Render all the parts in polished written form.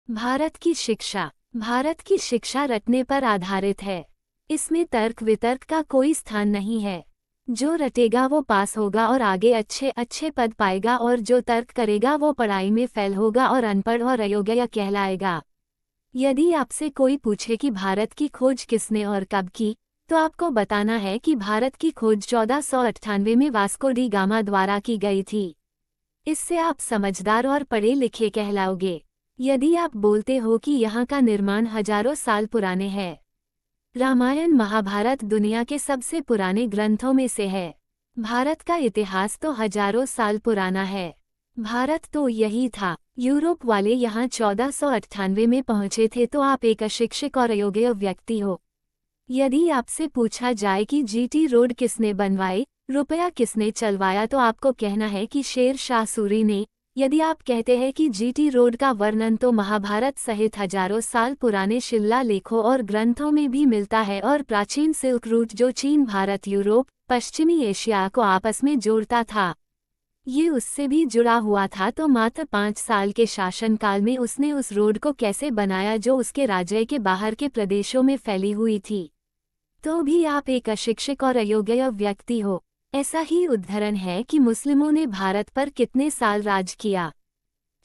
भारत की शिक्षा। भारत की शिक्षा रटने पर आधारित है। इसमें तर्क वितर्क का कोई स्थान नहीं है। जो रटेगा वो पास होगा और आगे अच्छे अच्छे पद पाएगा, और जो तर्क करेगा वो पढ़ाई में फेल होगा और अनपढ़ और अयोग्य कहलाएगा। यदि आपसे कोई पूछे कि भारत की खोज किसने और कब की, तो आपको बताना है कि भारत की खोज 1498 में वास्को डी गामा द्वारा की गई थी। इससे आप समझदार और पढ़े लिखे कहलाओगे। यदि आप बोलते हो कि यहाँ का निर्माण हजारों साल पुराने है। रामायण महाभारत दुनिया के सबसे पुराने ग्रंथों में से है। भारत का इतिहास तो हजारों साल पुराना है। भारत तो यही था। यूरोप वाले यहाँ 1498 में पहुँचे थे, तो आप एक अशिक्षित और अयोग्य व्यक्ति हो। यदि आपसे पूछा जाए कि जीटी रोड किसने बनवाई, रुपया किसने चलवाया, तो आपको कहना है कि शेर शाह सूरी ने। यदि आप कहते हैं कि जीटी रोड का वर्णन तो महाभारत सहित हजारों साल पुराने शिलालेखों और ग्रंथों में भी मिलता है, और प्राचीन सिल्क रूट जो चीन, भारत, यूरोप, पश्चिमी एशिया को आपस में जोड़ता था, ये उससे भी जुड़ा हुआ था, तो मात्र 5 साल के शासनकाल में उसने उस रोड को कैसे बनाया जो उसके राज्य के बाहर के प्रदेशों में फैली हुई थी। तो भी आप एक अशिक्षित और अयोग्य व्यक्ति हो। ऐसा ही उदाहरण है कि मुस्लिमों ने भारत पर कितने साल राज किया।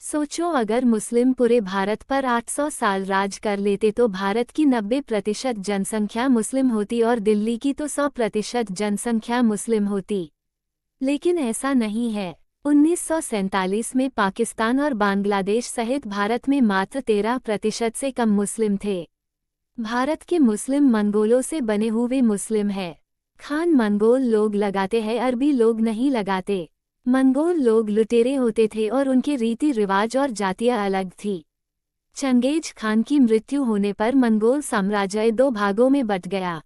सोचो, अगर मुस्लिम पूरे भारत पर 800 साल राज कर लेते तो भारत की 90% जनसंख्या मुस्लिम होती और दिल्ली की तो 100% जनसंख्या मुस्लिम होती। लेकिन ऐसा नहीं है। 1947 में पाकिस्तान और बांग्लादेश सहित भारत में मात्र 13% से कम मुस्लिम थे। भारत के मुस्लिम मंगोलों से बने हुए मुस्लिम है। खान मंगोल लोग लगाते हैं, अरबी लोग नहीं लगाते। मंगोल लोग लुटेरे होते थे और उनके रीति रिवाज और जातियां अलग थी। चंगेज खान की मृत्यु होने पर मंगोल साम्राज्य 2 भागों में बंट गया।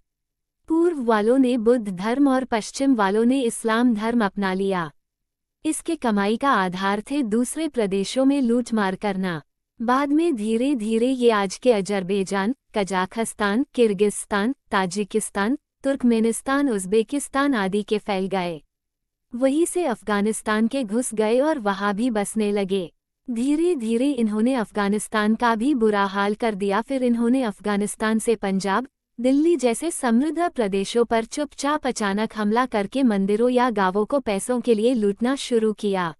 पूर्व वालों ने बुद्ध धर्म और पश्चिम वालों ने इस्लाम धर्म अपना लिया। इसके कमाई का आधार थे दूसरे प्रदेशों में लूटमार करना। बाद में धीरे धीरे ये आज के Azerbaijan, Kazakhstan, Kyrgyzstan, Tajikistan, Turkmenistan, Uzbekistan आदि के फैल गए। वहीं से अफगानिस्तान के घुस गए और वहां भी बसने लगे। धीरे धीरे इन्होंने अफगानिस्तान का भी बुरा हाल कर दिया। फिर इन्होंने अफगानिस्तान से पंजाब, दिल्ली जैसे समृद्ध प्रदेशों पर चुपचाप अचानक हमला करके मंदिरों या गांवों को पैसों के लिए लूटना शुरू किया।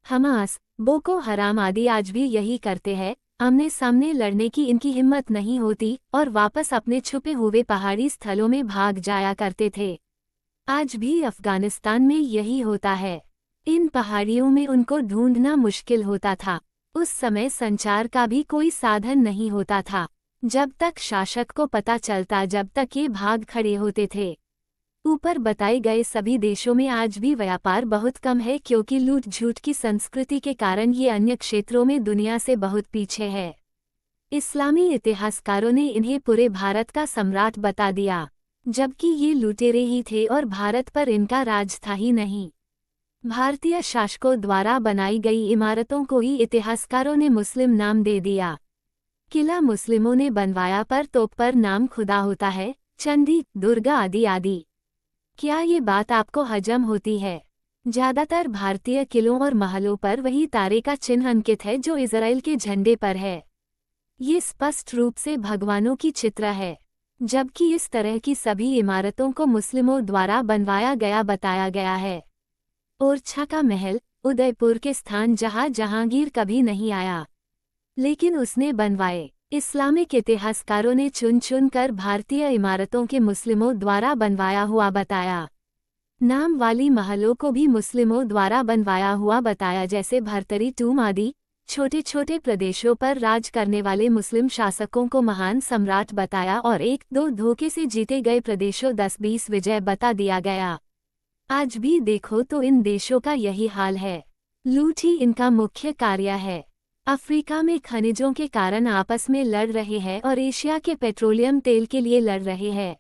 हमास, बोको हराम आदि आज भी यही करते हैं। आमने सामने लड़ने की इनकी हिम्मत नहीं होती और वापस अपने छुपे हुए पहाड़ी स्थलों में भाग जाया करते थे। आज भी अफगानिस्तान में यही होता है। इन पहाड़ियों में उनको ढूंढना मुश्किल होता था। उस समय संचार का भी कोई साधन नहीं होता था। जब तक शासक को पता चलता, जब तक ये भाग खड़े होते थे। ऊपर बताए गए सभी देशों में आज भी व्यापार बहुत कम है, क्योंकि लूट झूठ की संस्कृति के कारण ये अन्य क्षेत्रों में दुनिया से बहुत पीछे है। इस्लामी इतिहासकारों ने इन्हें पूरे भारत का सम्राट बता दिया, जबकि ये लुटेरे ही थे और भारत पर इनका राज था ही नहीं। भारतीय शासकों द्वारा बनाई गई इमारतों को ही इतिहासकारों ने मुस्लिम नाम दे दिया। किला मुस्लिमों ने बनवाया, पर तोप पर नाम खुदा होता है, चंडी, दुर्गा आदि आदि। क्या ये बात आपको हजम होती है? ज्यादातर भारतीय किलों और महलों पर वही तारे का चिन्ह अंकित है जो इजराइल के झंडे पर है। ये स्पष्ट रूप से भगवानों की चित्र है, जबकि इस तरह की सभी इमारतों को मुस्लिमों द्वारा बनवाया गया बताया गया है। ओरछा का महल, उदयपुर के स्थान जहां जहांगीर कभी नहीं आया, लेकिन उसने बनवाए। इस्लामिक इतिहासकारों ने चुन चुन कर भारतीय इमारतों के मुस्लिमों द्वारा बनवाया हुआ बताया। नाम वाली महलों को भी मुस्लिमों द्वारा बनवाया हुआ बताया, जैसे भरतरी टूम आदि। छोटे छोटे प्रदेशों पर राज करने वाले मुस्लिम शासकों को महान सम्राट बताया और 1-2 धोखे से जीते गए प्रदेशों 10-20 विजय बता दिया गया। आज भी देखो तो इन देशों का यही हाल है। लूट ही इनका मुख्य कार्य है। अफ्रीका में खनिजों के कारण आपस में लड़ रहे हैं और एशिया के पेट्रोलियम तेल के लिए लड़ रहे हैं।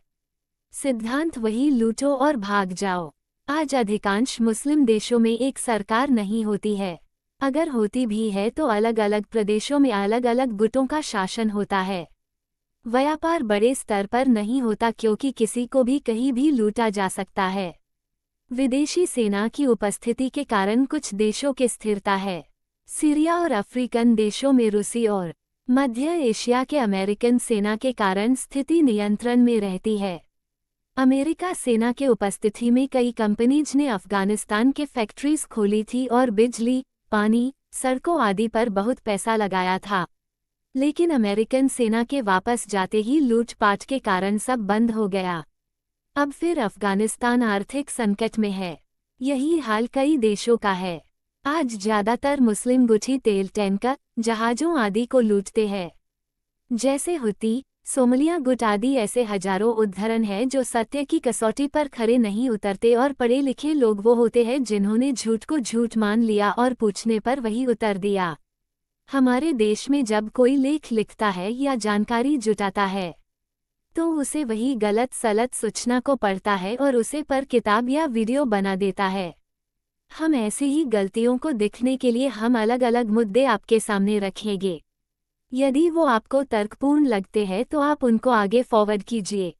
सिद्धांत वही, लूटो और भाग जाओ। आज अधिकांश मुस्लिम देशों में एक सरकार नहीं होती है। अगर होती भी है तो अलग अलग प्रदेशों में अलग अलग गुटों का शासन होता है। व्यापार बड़े स्तर पर नहीं होता, क्योंकि किसी को भी कहीं भी लूटा जा सकता है। विदेशी सेना की उपस्थिति के कारण कुछ देशों की स्थिरता है। सीरिया और अफ्रीकन देशों में रूसी और मध्य एशिया के अमेरिकन सेना के कारण स्थिति नियंत्रण में रहती है। अमेरिका सेना के उपस्थिति में कई कंपनीज ने अफगानिस्तान के फैक्ट्रीज खोली थी और बिजली, पानी, सड़कों आदि पर बहुत पैसा लगाया था। लेकिन अमेरिकन सेना के वापस जाते ही लूटपाट के कारण सब बंद हो गया। अब फिर अफगानिस्तान आर्थिक संकट में है। यही हाल कई देशों का है। आज ज्यादातर मुस्लिम गुठी तेल टैंकर, जहाजों आदि को लूटते हैं। जैसे हुती, सोमालिया गुट आदि ऐसे हजारों उदाहरण हैं जो सत्य की कसौटी पर खरे नहीं उतरते और पढ़े लिखे लोग वो होते हैं जिन्होंने झूठ को झूठ मान लिया और पूछने पर वही उतर दिया। हमारे देश में जब कोई लेख लिखता है या जानकारी जुटाता है तो उसे वही गलत सलत सूचना को पढ़ता है और उसे पर किताब या वीडियो बना देता है। हम ऐसी ही गलतियों को दिखने के लिए हम अलग अलग मुद्दे आपके सामने रखेंगे। यदि वो आपको तर्कपूर्ण लगते हैं तो आप उनको आगे फॉरवर्ड कीजिए।